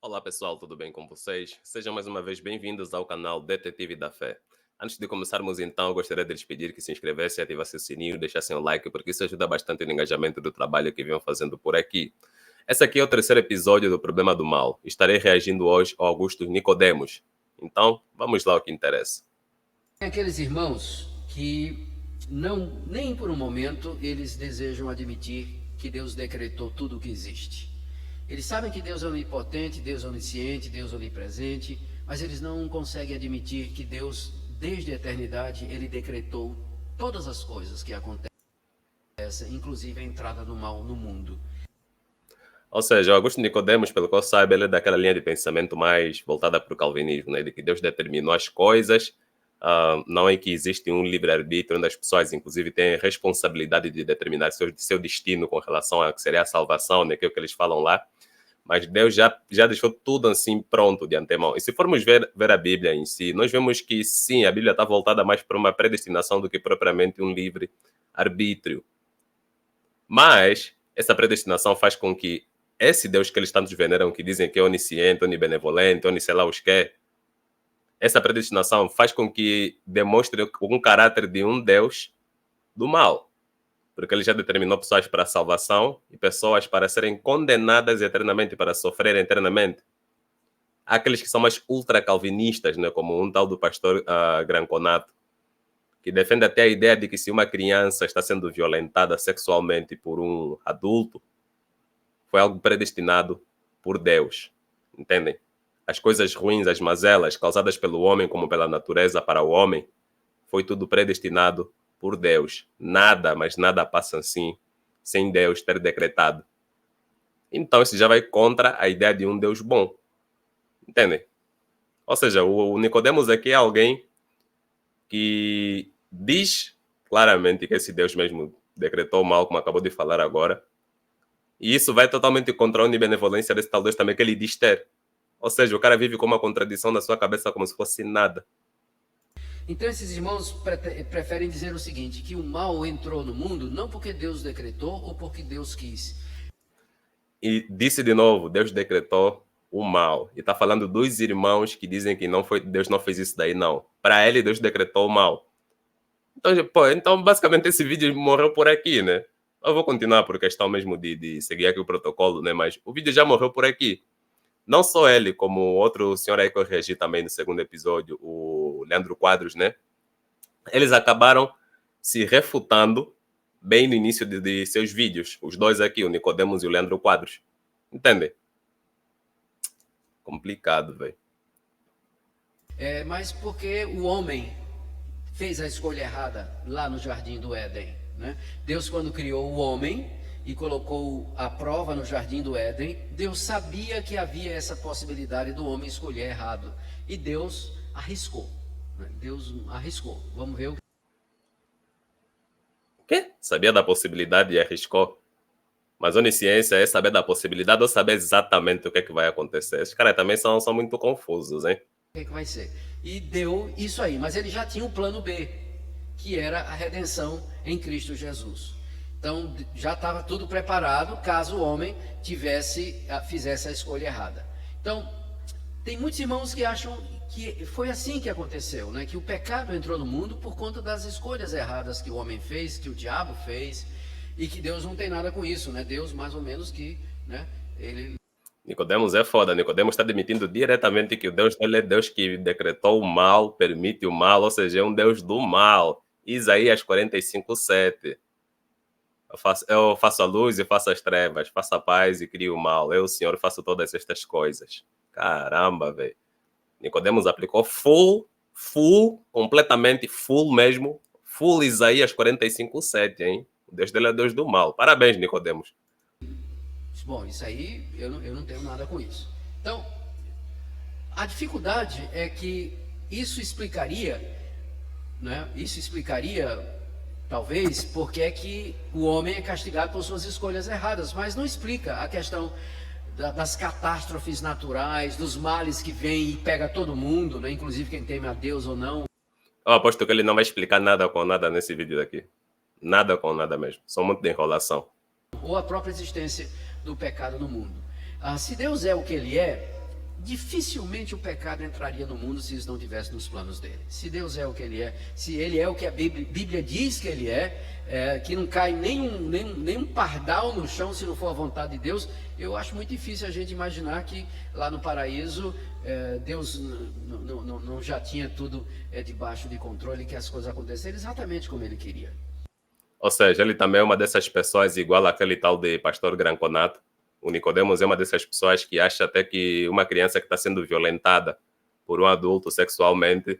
Olá pessoal, tudo bem com vocês? Sejam mais uma vez bem-vindos ao canal Detetive da Fé. Antes de começarmos então, eu gostaria de lhes pedir que se inscrevessem, ativassem o sininho, deixassem o like, porque isso ajuda bastante no engajamento do trabalho que venham fazendo por aqui. Esse aqui é o terceiro episódio do Problema do Mal. Estarei reagindo hoje ao Augusto Nicodemos. Então, vamos lá ao que interessa. Tem aqueles irmãos que não, nem por um momento, eles desejam admitir que Deus decretou tudo o que existe. Eles sabem que Deus é onipotente, Deus é onisciente, Deus é onipresente, mas eles não conseguem admitir que Deus, desde a eternidade, ele decretou todas as coisas que acontecem, inclusive a entrada do mal no mundo. Ou seja, o Augusto Nicodemos, pelo que eu saiba, ele é daquela linha de pensamento mais voltada para o calvinismo, né? De que Deus determinou as coisas, não é que existe um livre-arbítrio onde as pessoas, inclusive, têm responsabilidade de determinar seu destino com relação a que seria a salvação, né? Que é o que eles falam lá. Mas Deus já deixou tudo assim pronto de antemão. E se formos ver a Bíblia em si, nós vemos que sim, a Bíblia está voltada mais para uma predestinação do que propriamente um livre-arbítrio. Mas essa predestinação faz com que esse Deus que eles tantos veneram, que dizem que é onisciente, onibenevolente, sei lá os que, essa predestinação faz com que demonstre um caráter de um Deus do mal. Porque ele já determinou pessoas para a salvação e pessoas para serem condenadas eternamente, para sofrerem eternamente. Há aqueles que são mais ultra-calvinistas, né, como um tal do pastor Granconato, que defende até a ideia de que se uma criança está sendo violentada sexualmente por um adulto, foi algo predestinado por Deus. Entendem? As coisas ruins, as mazelas causadas pelo homem como pela natureza para o homem, foi tudo predestinado por Deus. Nada, mas nada passa assim, sem Deus ter decretado. Então, isso já vai contra a ideia de um Deus bom. Entendem? Ou seja, o Nicodemos aqui é alguém que diz claramente que esse Deus mesmo decretou o mal, como acabou de falar agora. E isso vai totalmente contra a onibenevolência desse tal Deus também que ele diz ter. Ou seja, o cara vive com uma contradição na sua cabeça como se fosse nada. Então esses irmãos preferem dizer o seguinte, que o mal entrou no mundo não porque Deus decretou ou porque Deus quis. E disse de novo, Deus decretou o mal. E está falando dos irmãos que dizem que Deus não fez isso daí, não. Para ele, Deus decretou o mal. Então, basicamente, esse vídeo morreu por aqui, né? Eu vou continuar por questão mesmo de seguir aqui o protocolo, né? Mas o vídeo já morreu por aqui. Não só ele, como outro senhor aí que eu reagi também no segundo episódio, o Leandro Quadros, né? Eles acabaram se refutando bem no início de seus vídeos. Os dois aqui, o Nicodemos e o Leandro Quadros. Entendem? Complicado, velho. Mas porque o homem fez a escolha errada lá no Jardim do Éden, né? Deus, quando criou o homem e colocou a prova no Jardim do Éden, Deus sabia que havia essa possibilidade do homem escolher errado. E Deus arriscou. Né? Deus arriscou. Vamos ver o quê? Sabia da possibilidade e arriscou? Mas onisciência é saber da possibilidade ou saber exatamente o que é que vai acontecer? Esses caras também são muito confusos, hein? que vai ser. E deu isso aí. Mas ele já tinha o plano B, que era a redenção em Cristo Jesus. Então, já estava tudo preparado caso o homem fizesse a escolha errada. Então, tem muitos irmãos que acham que foi assim que aconteceu, né? Que o pecado entrou no mundo por conta das escolhas erradas que o homem fez, que o diabo fez, e que Deus não tem nada com isso, né? Deus, mais ou menos, que, né? Ele... Nicodemos é foda. Nicodemos está admitindo diretamente que o Deus dele é Deus que decretou o mal, permite o mal, ou seja, é um Deus do mal. Isaías 45:7. Eu faço a luz e faço as trevas, faço a paz e crio o mal. Eu, Senhor, faço todas estas coisas. Caramba, velho. Nicodemos aplicou completamente full mesmo. Full Isaías 45:7, hein? O Deus dele é Deus do mal. Parabéns, Nicodemos. Bom, isso aí eu não tenho nada com isso. Então, a dificuldade é que isso explicaria, né? Isso explicaria talvez porque é que o homem é castigado por suas escolhas erradas, mas não explica a questão das catástrofes naturais, dos males que vêm e pega todo mundo, né? Inclusive quem teme a Deus ou não. Eu aposto que ele não vai explicar nada com nada nesse vídeo daqui. Nada com nada mesmo. Só muito de enrolação. Ou a própria existência do pecado no mundo. Se Deus é o que Ele é, dificilmente o pecado entraria no mundo se isso não estivesse nos planos dele. Se Deus é o que Ele é, se Ele é o que a Bíblia diz que Ele é, que não cai nenhum pardal no chão se não for a vontade de Deus, eu acho muito difícil a gente imaginar que lá no paraíso Deus não já tinha tudo debaixo de controle, que as coisas aconteceram exatamente como Ele queria. Ou seja, ele também é uma dessas pessoas igual àquele tal de pastor Granconato. O Nicodemos é uma dessas pessoas que acha até que uma criança que está sendo violentada por um adulto sexualmente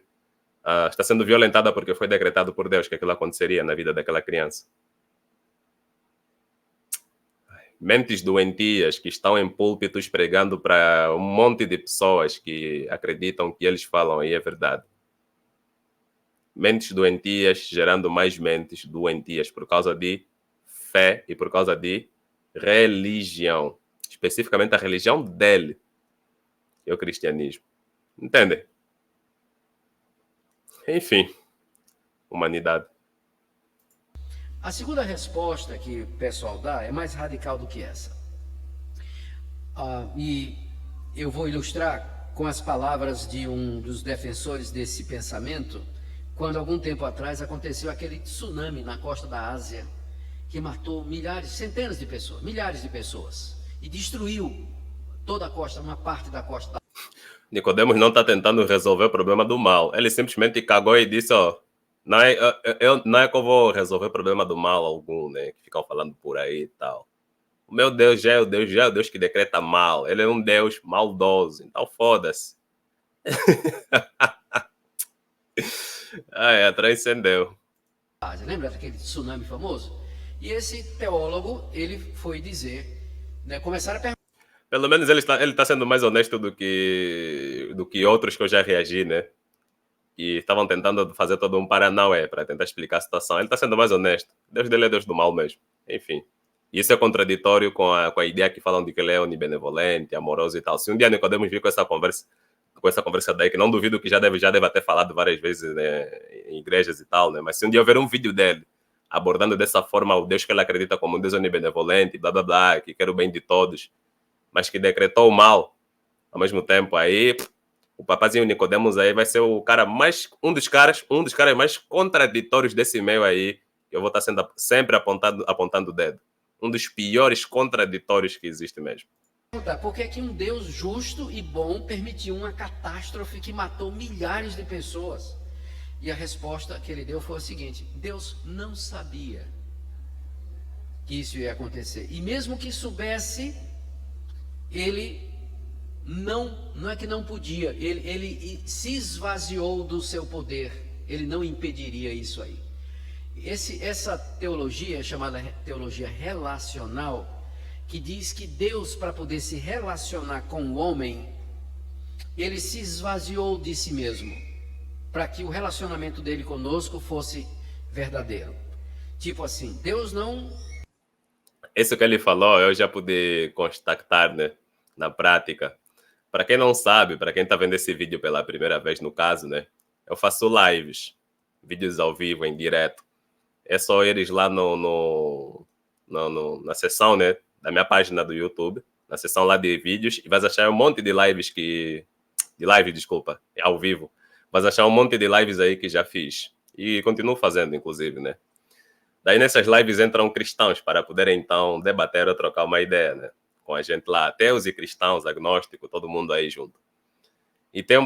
está sendo violentada porque foi decretado por Deus que aquilo aconteceria na vida daquela criança. Mentes doentias que estão em púlpitos pregando para um monte de pessoas que acreditam que eles falam e é verdade. Mentes doentias gerando mais mentes doentias por causa de fé e por causa de religião. Especificamente a religião dele, que é o cristianismo. Entende? Enfim, humanidade. A segunda resposta que o pessoal dá é mais radical do que essa. E eu vou ilustrar com as palavras de um dos defensores desse pensamento, quando algum tempo atrás aconteceu aquele tsunami na costa da Ásia, que matou centenas de pessoas, milhares de pessoas, e destruiu toda a costa, uma parte da costa da Nicodemos não está tentando resolver o problema do mal. Ele simplesmente cagou e disse, não é que eu vou resolver o problema do mal algum, né? Que ficam falando por aí e tal. O meu Deus já é o Deus que decreta mal. Ele é um Deus maldoso. Então foda-se. Transcendeu. Ásia. Lembra daquele tsunami famoso? E esse teólogo, ele foi dizer, né, começaram a perguntar. Pelo menos ele está sendo mais honesto do que outros que eu já reagi, né? Que estavam tentando fazer todo um paranauê para tentar explicar a situação. Ele está sendo mais honesto. Deus dele é Deus do mal mesmo. Enfim. Isso é contraditório com a ideia que falam de que ele é onibenevolente, amoroso e tal. Se um dia Nicodemos vir com essa conversa daí, que não duvido que já deve ter falado várias vezes, né, em igrejas e tal, né? Mas se um dia houver um vídeo dele abordando dessa forma o Deus que ele acredita como um Deus onibenevolente, blá blá blá, que quer o bem de todos, mas que decretou o mal ao mesmo tempo, aí o papazinho Nicodemos aí vai ser o cara mais, um dos caras mais contraditórios desse meio aí. Eu vou estar sempre apontando o dedo. Um dos piores contraditórios que existe mesmo. Por que é que um Deus justo e bom permitiu uma catástrofe que matou milhares de pessoas? E a resposta que ele deu foi a seguinte: Deus não sabia que isso ia acontecer. E mesmo que soubesse, ele não é que não podia, ele se esvaziou do seu poder, ele não impediria isso aí. Essa teologia é chamada teologia relacional, que diz que Deus, para poder se relacionar com o homem, ele se esvaziou de si mesmo, para que o relacionamento dele conosco fosse verdadeiro. Tipo assim, Deus não... Isso que ele falou, eu já pude constatar, né, na prática. Para quem não sabe, para quem está vendo esse vídeo pela primeira vez, no caso, né, eu faço lives, vídeos ao vivo, em direto. É só eles lá na seção, né, da minha página do YouTube, na seção lá de vídeos, e vais achar um monte de lives ao vivo. Vais achar um monte de lives aí que já fiz. E continuo fazendo, inclusive, né. Daí nessas lives entram cristãos para poderem então debater ou trocar uma ideia, né, com a gente lá, ateus e cristãos, agnósticos, todo mundo aí junto. E tem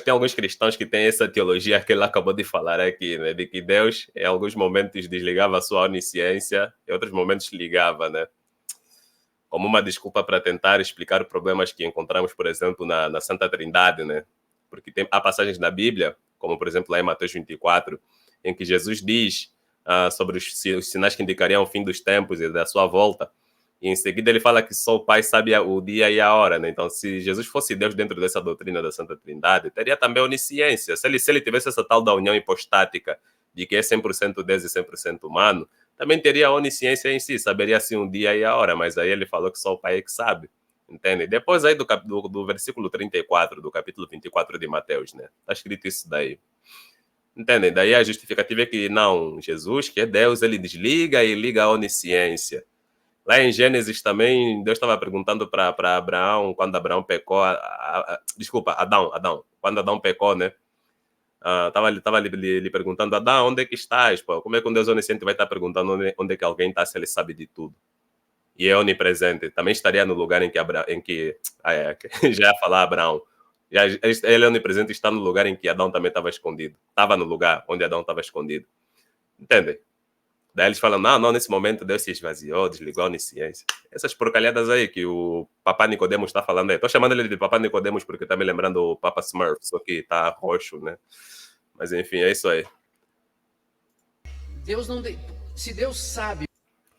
alguns cristãos que têm essa teologia que ele acabou de falar aqui, né, de que Deus, em alguns momentos, desligava a sua onisciência, em outros momentos ligava, né, como uma desculpa para tentar explicar problemas que encontramos, por exemplo, na Santa Trindade, né, porque há passagens na Bíblia, como por exemplo lá em Mateus 24, em que Jesus diz sobre os sinais que indicariam o fim dos tempos e da sua volta. E em seguida ele fala que só o Pai sabe o dia e a hora, né? Então, se Jesus fosse Deus dentro dessa doutrina da Santa Trindade, teria também onisciência. Se ele tivesse essa tal da união hipostática, de que é 100% Deus e 100% humano, também teria onisciência em si, saberia assim o dia e a hora, mas aí ele falou que só o Pai é que sabe, entende? Depois aí do versículo 34, do capítulo 24 de Mateus, né? Está escrito isso daí. Entendem? Daí a justificativa é que não, Jesus, que é Deus, ele desliga e liga a onisciência. Lá em Gênesis também, Deus estava perguntando para Abraão, quando Abraão pecou, desculpa, Adão, quando Adão pecou, né? Tava lhe perguntando, Adão, onde é que estás? Pô? Como é que um Deus onisciente vai estar perguntando onde é que alguém está se ele sabe de tudo? E é onipresente. Também estaria no lugar já ia falar Abraão. Ele é onipresente e está no lugar em que Adão também estava escondido. Estava no lugar onde Adão estava escondido. Entende? Daí eles falam, não, nesse momento Deus se esvaziou, desligou a onisciência. Essas porcalhadas aí que o Papa Nicodemos está falando aí. Estou chamando ele de Papa Nicodemos porque está me lembrando o Papa Smurf, só que está roxo, né? Mas enfim, é isso aí. Se Deus sabe.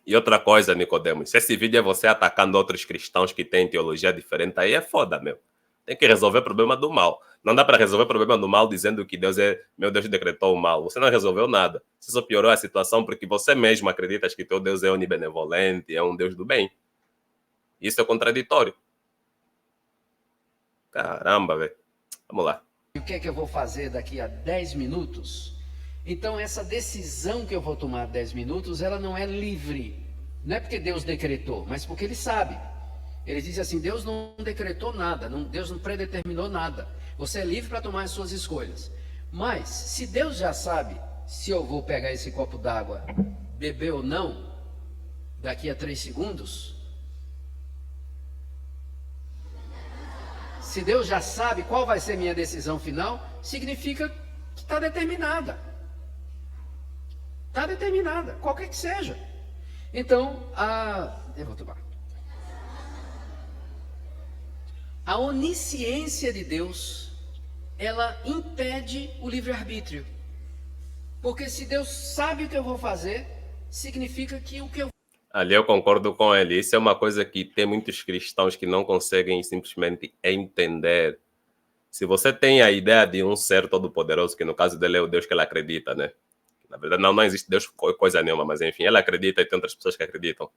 E outra coisa, Nicodemos, se esse vídeo é você atacando outros cristãos que têm teologia diferente, aí é foda, meu. Tem que resolver o problema do mal. Não dá para resolver o problema do mal dizendo que meu Deus decretou o mal. Você não resolveu nada. Você só piorou a situação porque você mesmo acredita que teu Deus é onibenevolente, é um Deus do bem. Isso é contraditório. Caramba, velho. Vamos lá. O que é que eu vou fazer daqui a 10 minutos? Então, essa decisão que eu vou tomar 10 minutos, ela não é livre. Não é porque Deus decretou, mas porque Ele sabe. Ele diz assim, Deus não decretou nada, Deus não predeterminou nada. Você é livre para tomar as suas escolhas. Mas, se Deus já sabe se eu vou pegar esse copo d'água, beber ou não, daqui a 3 segundos... Se Deus já sabe qual vai ser minha decisão final, significa que está determinada. Está determinada, qualquer que seja. Então, eu vou tomar. A onisciência de Deus, ela impede o livre-arbítrio. Porque se Deus sabe o que eu vou fazer, significa que o que eu... Ali eu concordo com ele. Isso é uma coisa que tem muitos cristãos que não conseguem simplesmente entender. Se você tem a ideia de um ser todo-poderoso, que no caso dele é o Deus que ele acredita, né? Na verdade, não existe Deus coisa nenhuma, mas enfim, ele acredita e tem outras pessoas que acreditam.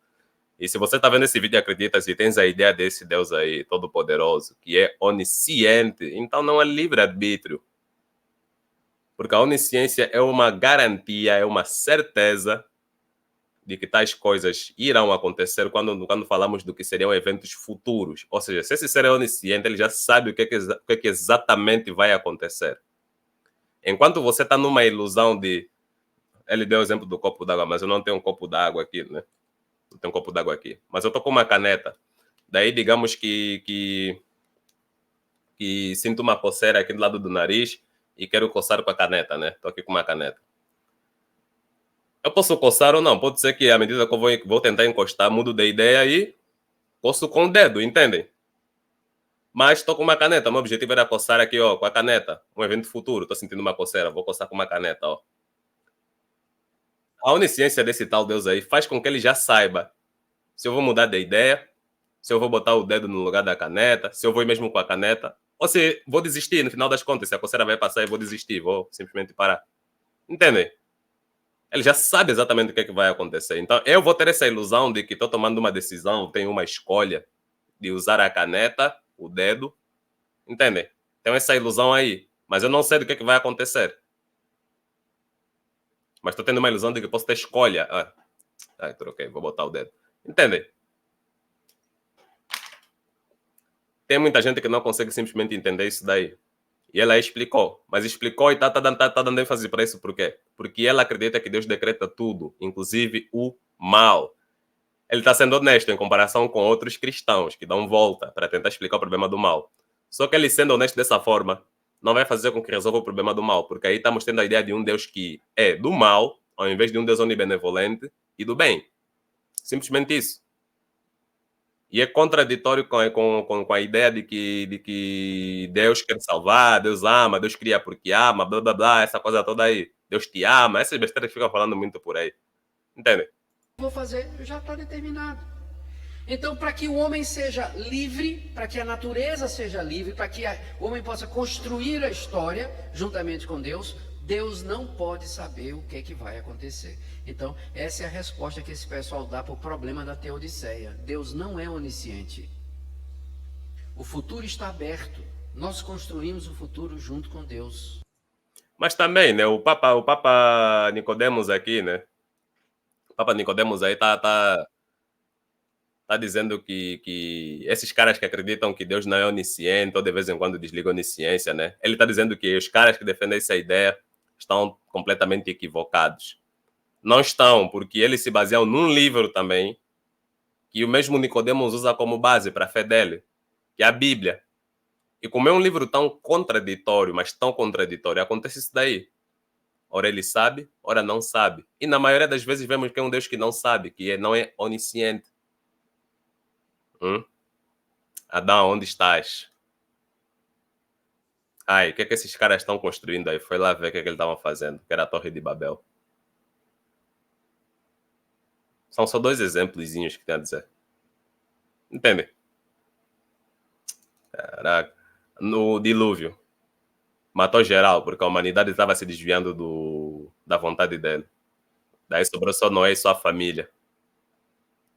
E se você está vendo esse vídeo e acredita, se tens a ideia desse Deus aí, todo-poderoso, que é onisciente, então não é livre-arbítrio. Porque a onisciência é uma garantia, é uma certeza de que tais coisas irão acontecer quando falamos do que seriam eventos futuros. Ou seja, se esse ser é onisciente, ele já sabe o que exatamente vai acontecer. Enquanto você está numa ilusão de... Ele deu o exemplo do copo d'água, mas eu não tenho um copo d'água aqui, né? Não tenho um copo d'água aqui. Mas eu estou com uma caneta. Daí, digamos que sinto uma coceira aqui do lado do nariz e quero coçar com a caneta, né? Estou aqui com uma caneta. Eu posso coçar ou não. Pode ser que à medida que eu vou tentar encostar, mudo de ideia e coço com o dedo, entendem? Mas estou com uma caneta. Meu objetivo era coçar aqui, ó, com a caneta. Um evento futuro. Estou sentindo uma coceira. Vou coçar com uma caneta, ó. A onisciência desse tal Deus aí faz com que ele já saiba se eu vou mudar de ideia, se eu vou botar o dedo no lugar da caneta, se eu vou ir mesmo com a caneta, ou se vou desistir no final das contas. Se a coceira vai passar, eu vou desistir. Vou simplesmente parar. Entendem? Ele já sabe exatamente o que vai acontecer. Então, eu vou ter essa ilusão de que estou tomando uma decisão, tenho uma escolha de usar a caneta, o dedo. Entendem? Tenho essa ilusão aí. Mas eu não sei do que vai acontecer. Mas estou tendo uma ilusão de que posso ter escolha. Troquei. Vou botar o dedo. Entendem? Tem muita gente que não consegue simplesmente entender isso daí. E ela explicou, mas explicou e tá dando ênfase para isso por quê? Porque ela acredita que Deus decreta tudo, inclusive o mal. Ele está sendo honesto em comparação com outros cristãos que dão volta para tentar explicar o problema do mal. Só que ele sendo honesto dessa forma, não vai fazer com que resolva o problema do mal, porque aí estamos tendo a ideia de um Deus que é do mal, ao invés de um Deus onibenevolente e do bem. Simplesmente isso. E é contraditório com a ideia de que Deus quer salvar, Deus ama, Deus cria porque ama, blá blá blá, essa coisa toda aí. Deus te ama, essas besteiras que ficam falando muito por aí. Entende? Vou fazer, já está determinado. Então, para que o homem seja livre, para que a natureza seja livre, para que o homem possa construir a história juntamente com Deus, Deus não pode saber o que vai acontecer. Então, essa é a resposta que esse pessoal dá para o problema da teodiceia. Deus não é onisciente. O futuro está aberto. Nós construímos o futuro junto com Deus. Mas também, né, o Papa Nicodemos aqui, né? O Papa Nicodemos aí tá dizendo que esses caras que acreditam que Deus não é onisciente ou de vez em quando desliga a onisciência, né? Ele tá dizendo que os caras que defendem essa ideia estão completamente equivocados. Não estão, porque eles se baseiam num livro também que o mesmo Nicodemos usa como base para a fé dele, que é a Bíblia. E como é um livro tão contraditório, mas tão contraditório, acontece isso daí. Ora ele sabe, ora não sabe. E na maioria das vezes vemos que é um Deus que não sabe, não é onisciente. Adão, onde estás? Ai, o que é que esses caras estão construindo aí? Foi lá ver o que é que eles estavam fazendo, que era a Torre de Babel. São só dois exemplozinhos que tem a dizer. Entende? Caraca. No dilúvio, matou geral, porque a humanidade estava se desviando da vontade dele. Daí sobrou só Noé e sua família.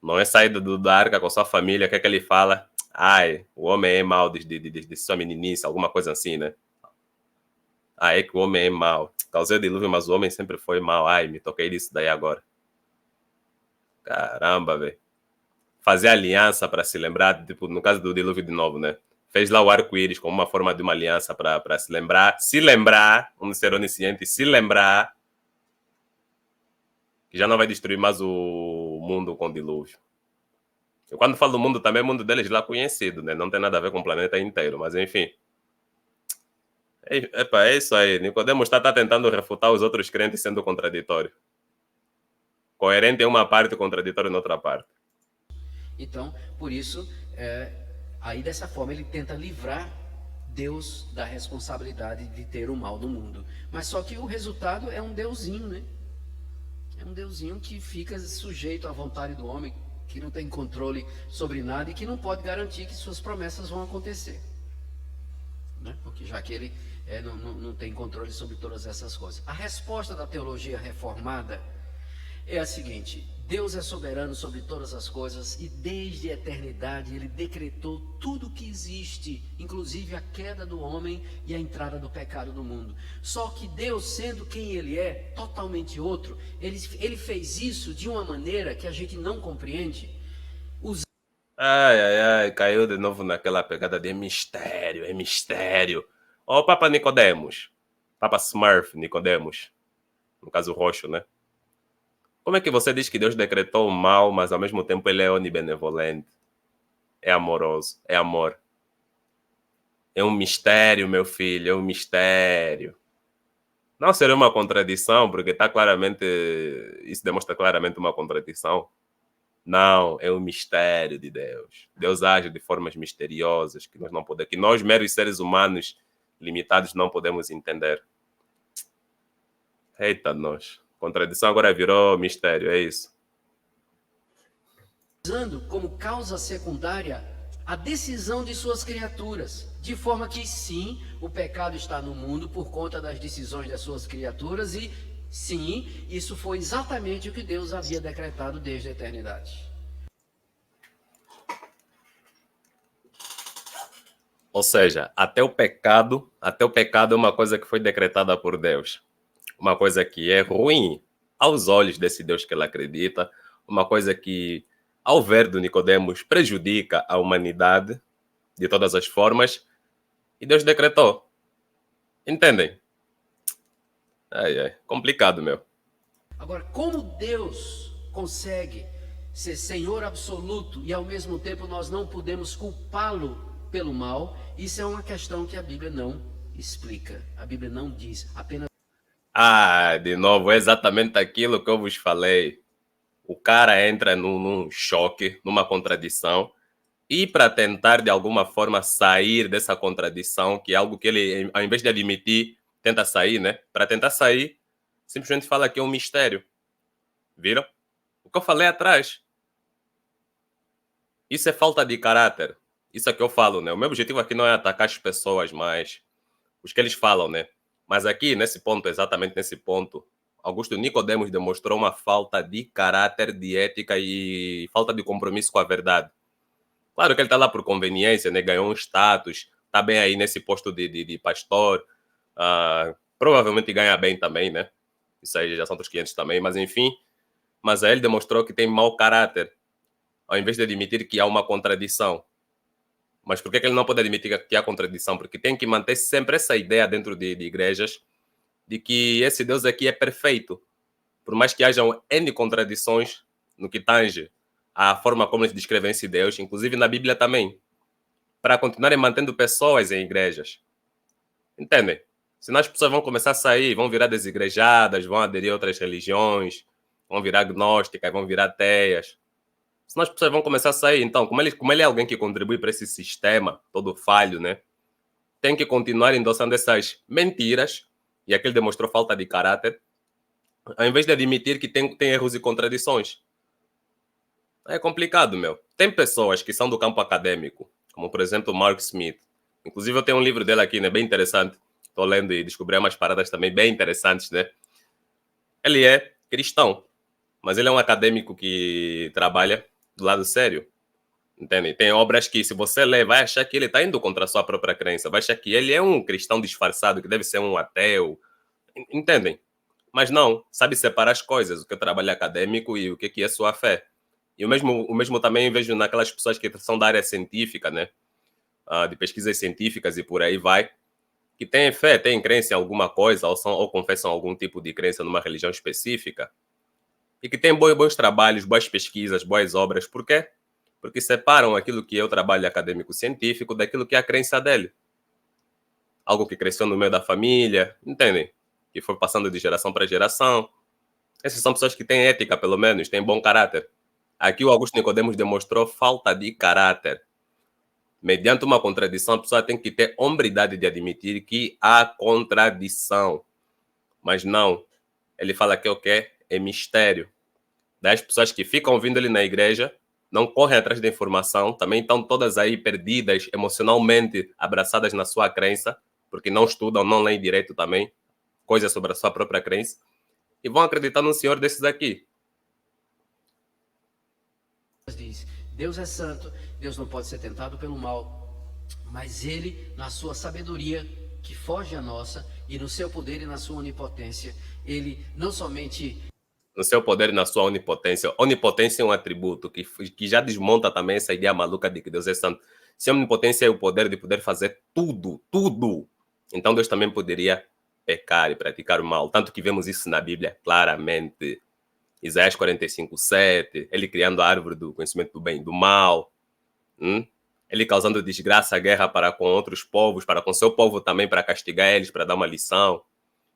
Noé saiu da arca com sua família, o que é que ele fala? Ai, o homem é mau desde sua meninice, alguma coisa assim, né? Ah, é que o homem é mau. Causei o dilúvio, mas o homem sempre foi mau. Ai, me toquei disso daí agora. Caramba, velho. Fazer aliança para se lembrar, tipo, no caso do dilúvio de novo, né? Fez lá o arco-íris como uma forma de uma aliança para se lembrar, um ser onisciente, se lembrar que já não vai destruir mais o mundo com o dilúvio. Eu, quando falo do mundo, também é o mundo deles lá conhecido, né? Não tem nada a ver com o planeta inteiro, mas enfim. Epa, é isso aí. Nicodemos tá tentando refutar os outros crentes sendo contraditório. Coerente em uma parte, contraditório em outra parte. Então, por isso, aí dessa forma ele tenta livrar Deus da responsabilidade de ter o mal no mundo. Mas só que o resultado é um deusinho, né? É um deusinho que fica sujeito à vontade do homem, que não tem controle sobre nada e que não pode garantir que suas promessas vão acontecer. Né? Porque já que ele não tem controle sobre todas essas coisas. A resposta da teologia reformada é a seguinte: Deus é soberano sobre todas as coisas e desde a eternidade ele decretou tudo que existe, inclusive a queda do homem e a entrada do pecado no mundo. Só que Deus, sendo quem ele é, totalmente outro, ele fez isso de uma maneira que a gente não compreende. Ai, caiu de novo naquela pegada de mistério, é mistério. Ó, o Papa Nicodemos. Papa Smurf Nicodemos. No caso roxo, né? Como é que você diz que Deus decretou o mal, mas ao mesmo tempo ele é onibenevolente? É amoroso, é amor. É um mistério, meu filho, é um mistério. Não seria uma contradição, porque está claramente. Isso demonstra claramente uma contradição. Não, é um mistério de Deus. Deus age de formas misteriosas que nós não podemos, que nós, meros seres humanos limitados, não podemos entender. Eita, nós. Contradição agora virou mistério, é isso. Usando como causa secundária a decisão de suas criaturas, de forma que sim, o pecado está no mundo por conta das decisões das suas criaturas e sim, isso foi exatamente o que Deus havia decretado desde a eternidade. Ou seja, até o pecado é uma coisa que foi decretada por Deus. Uma coisa que é ruim aos olhos desse Deus que ele acredita, uma coisa que, ao ver do Nicodemos, prejudica a humanidade de todas as formas, e Deus decretou. Entendem? Ai, complicado, meu. Agora, como Deus consegue ser Senhor absoluto e ao mesmo tempo nós não podemos culpá-lo pelo mal, isso é uma questão que a Bíblia não explica. A Bíblia não diz, apenas. Ah, de novo, é exatamente aquilo que eu vos falei. O cara entra num choque, numa contradição, e para tentar de alguma forma sair dessa contradição, que é algo que ele, ao invés de admitir, tenta sair, né? Para tentar sair, simplesmente fala que é um mistério. Viram? O que eu falei atrás. Isso é falta de caráter. Isso é que eu falo, né? O meu objetivo aqui não é atacar as pessoas, mas os que eles falam, né? Mas aqui, nesse ponto, exatamente nesse ponto, Augusto Nicodemos demonstrou uma falta de caráter, de ética e falta de compromisso com a verdade. Claro que ele está lá por conveniência, né? Ganhou um status, está bem aí nesse posto de pastor, provavelmente ganha bem também, né? Isso aí já são outros 500 também, mas enfim. Mas aí ele demonstrou que tem mau caráter, ao invés de admitir que há uma contradição. Mas por que ele não pode admitir que há contradição? Porque tem que manter sempre essa ideia dentro de igrejas de que esse Deus aqui é perfeito. Por mais que hajam N contradições no que tange a forma como eles descrevem esse Deus, inclusive na Bíblia também, para continuarem mantendo pessoas em igrejas. Entendem? Senão as pessoas vão começar a sair, vão virar desigrejadas, vão aderir a outras religiões, vão virar gnósticas, vão virar ateias. Senão as pessoas vão começar a sair. Então, como ele é alguém que contribui para esse sistema todo falho, né? Tem que continuar endossando essas mentiras, e aquele demonstrou falta de caráter, ao invés de admitir que tem erros e contradições. É complicado, meu. Tem pessoas que são do campo acadêmico, como por exemplo Mark Smith. Inclusive eu tenho um livro dele aqui, né, bem interessante. Estou lendo e descobri umas paradas também bem interessantes, né? Ele é cristão, mas ele é um acadêmico que trabalha do lado sério. Entende? Tem obras que, se você ler, vai achar que ele está indo contra a sua própria crença. Vai achar que ele é um cristão disfarçado, que deve ser um ateu. Entendem? Mas não, sabe separar as coisas, o que é trabalho acadêmico e o que é sua fé. E o mesmo também vejo naquelas pessoas que são da área científica, né? De pesquisas científicas e por aí vai, que têm fé, têm crença em alguma coisa ou confessam algum tipo de crença numa religião específica e que têm bons trabalhos, boas pesquisas, boas obras. Por quê? Porque separam aquilo que é o trabalho acadêmico-científico daquilo que é a crença dele. Algo que cresceu no meio da família, entendem? Que foi passando de geração para geração. Essas são pessoas que têm ética, pelo menos, têm bom caráter. Aqui o Augusto Nicodemos demonstrou falta de caráter. Mediante uma contradição, a pessoa tem que ter hombridade de admitir que há contradição. Mas não. Ele fala que o quê? É mistério. Das pessoas que ficam ouvindo ele na igreja, não correm atrás da informação, também estão todas aí perdidas, emocionalmente abraçadas na sua crença, porque não estudam, não leem direito também, coisas sobre a sua própria crença, e vão acreditar num senhor desses aqui. Diz, Deus é santo, Deus não pode ser tentado pelo mal, mas ele, na sua sabedoria, que foge à nossa, e no seu poder e na sua onipotência, ele não somente... No seu poder e na sua onipotência. Onipotência é um atributo que já desmonta também essa ideia maluca de que Deus é santo. Se a onipotência é o poder de poder fazer tudo, tudo, então Deus também poderia pecar e praticar o mal. Tanto que vemos isso na Bíblia claramente. Isaías 45:7, ele criando a árvore do conhecimento do bem e do mal, ele causando desgraça, guerra para com outros povos, para com seu povo também, para castigar eles, para dar uma lição,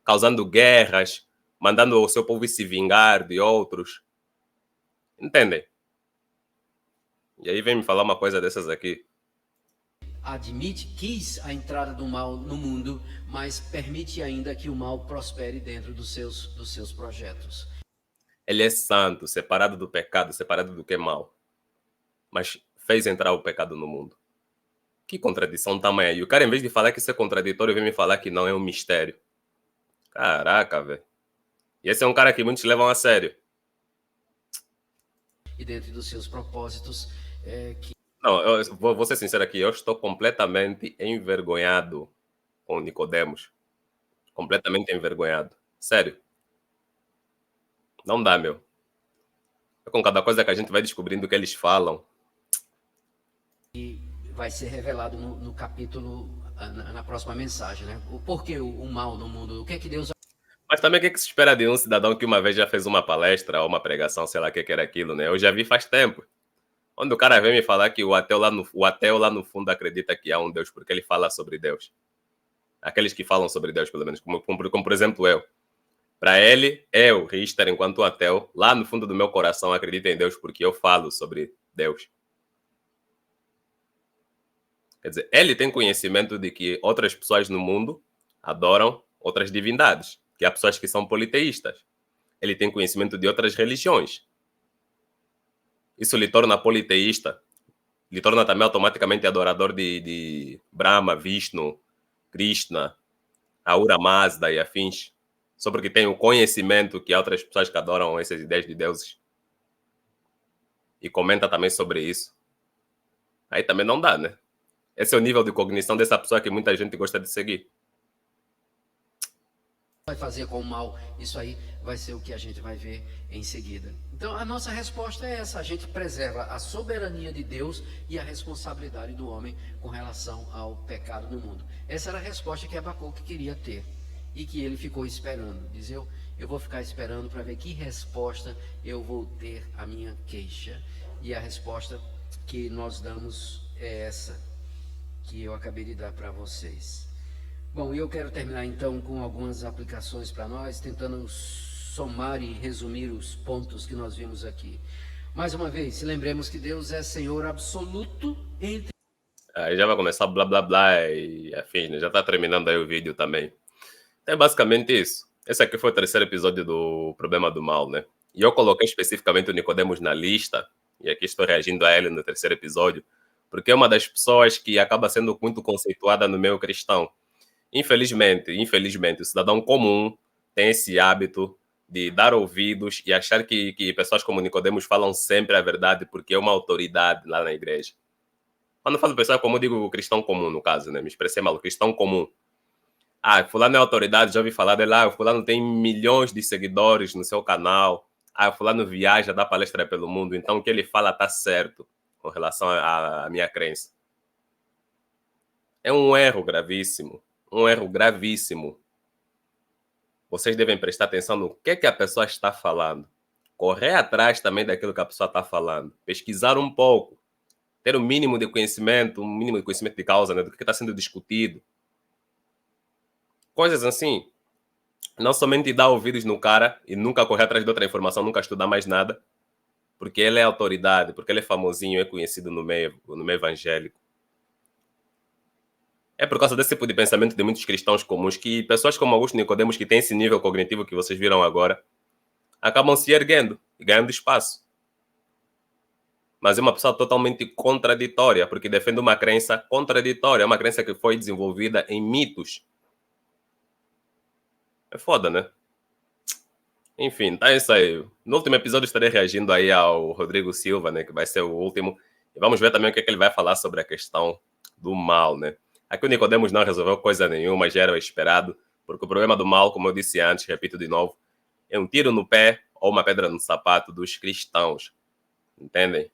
causando guerras, mandando o seu povo se vingar de outros. Entendem? E aí vem me falar uma coisa dessas aqui. Quis a entrada do mal no mundo, mas permite ainda que o mal prospere dentro dos seus projetos. Ele é santo, separado do pecado, separado do que é mal. Mas fez entrar o pecado no mundo. Que contradição tamanha. E o cara, em vez de falar que isso é contraditório, vem me falar que não é um mistério. Caraca, velho. E esse é um cara que muitos levam a sério. E dentro dos seus propósitos, Não, eu vou ser sincero aqui, eu estou completamente envergonhado com o Nicodemos. Completamente envergonhado. Sério. Não dá, meu. Com cada coisa que a gente vai descobrindo o que eles falam. E vai ser revelado no capítulo, na próxima mensagem, né? O porquê o mal no mundo, o que é que Deus... Mas também o que se espera de um cidadão que uma vez já fez uma palestra ou uma pregação, sei lá o que era aquilo, né? Eu já vi faz tempo. Quando o cara vem me falar que o ateu lá no fundo acredita que há um Deus porque ele fala sobre Deus. Aqueles que falam sobre Deus, pelo menos, como por exemplo eu. Para ele, eu, Richter, enquanto ateu, lá no fundo do meu coração acredito em Deus porque eu falo sobre Deus. Quer dizer, ele tem conhecimento de que outras pessoas no mundo adoram outras divindades, que há pessoas que são politeístas. Ele tem conhecimento de outras religiões. Isso lhe torna politeísta, lhe torna também automaticamente adorador de Brahma, Vishnu, Krishna, Ahura Mazda e afins, só porque tem o conhecimento que há outras pessoas que adoram essas ideias de deuses. E comenta também sobre isso. Aí também não dá, né? Esse é o nível de cognição dessa pessoa que muita gente gosta de seguir. vai fazer com o mal, isso aí vai ser o que a gente vai ver em seguida. Então a nossa resposta é essa: a gente preserva a soberania de Deus e a responsabilidade do homem com relação ao pecado no mundo. Essa era a resposta que Abacuque queria ter e que ele ficou esperando. Diz: eu vou ficar esperando para ver que resposta eu vou ter à minha queixa. E a resposta que nós damos é essa que eu acabei de dar para vocês. Bom, eu quero terminar então com algumas aplicações para nós, tentando somar e resumir os pontos que nós vimos aqui. Mais uma vez, lembremos que Deus é Senhor absoluto entre... Aí já vai começar blá blá blá e afins, né? Já tá terminando aí o vídeo também. É basicamente isso. Esse aqui foi o terceiro episódio do Problema do Mal, né? E eu coloquei especificamente o Nicodemos na lista, e aqui estou reagindo a ele no terceiro episódio, porque é uma das pessoas que acaba sendo muito conceituada no meio cristão. Infelizmente, o cidadão comum tem esse hábito de dar ouvidos e achar que pessoas como Nicodemos falam sempre a verdade porque é uma autoridade lá na igreja. Quando eu falo pessoa comum, digo cristão comum, no caso, né? Me expressei mal, cristão comum. Ah, fulano é autoridade, já ouvi falar dele. Ah, fulano tem milhões de seguidores no seu canal. Ah, fulano viaja, dá palestra pelo mundo. Então o que ele fala está certo com relação à minha crença. É um erro gravíssimo. Um erro gravíssimo. Vocês devem prestar atenção no que a pessoa está falando. Correr atrás também daquilo que a pessoa está falando. Pesquisar um pouco. Ter um mínimo de conhecimento de causa, né, do que está sendo discutido. Coisas assim. Não somente dar ouvidos no cara e nunca correr atrás de outra informação, nunca estudar mais nada. Porque ele é autoridade, porque ele é famosinho, é conhecido no meio evangélico. É por causa desse tipo de pensamento de muitos cristãos comuns que pessoas como Augusto Nicodemos, que têm esse nível cognitivo que vocês viram agora, acabam se erguendo e ganhando espaço. Mas é uma pessoa totalmente contraditória, porque defende uma crença contraditória, uma crença que foi desenvolvida em mitos. É foda, né? Enfim, tá isso aí. No último episódio estarei reagindo aí ao Rodrigo Silva, né, que vai ser o último. E vamos ver também o que ele vai falar sobre a questão do mal, né? Aqui o Nicodemos não resolveu coisa nenhuma, já era o esperado, porque o problema do mal, como eu disse antes, repito de novo, é um tiro no pé ou uma pedra no sapato dos cristãos. Entendem?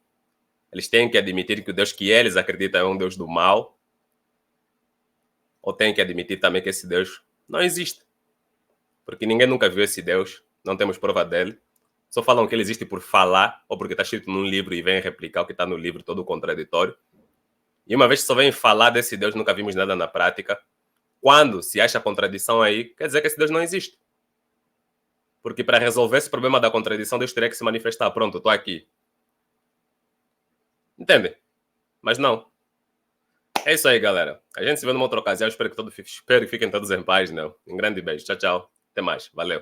Eles têm que admitir que o Deus que eles acreditam é um Deus do mal, ou têm que admitir também que esse Deus não existe. Porque ninguém nunca viu esse Deus, não temos prova dele. Só falam que ele existe por falar, ou porque está escrito num livro e vem replicar o que está no livro, todo contraditório. E uma vez que só vem falar desse Deus, nunca vimos nada na prática. Quando se acha contradição aí, quer dizer que esse Deus não existe. Porque para resolver esse problema da contradição, Deus teria que se manifestar. Pronto, estou aqui. Entende? Mas não. É isso aí, galera. A gente se vê numa outra ocasião. Espero que fiquem todos em paz, né? Um grande beijo. Tchau, tchau. Até mais. Valeu.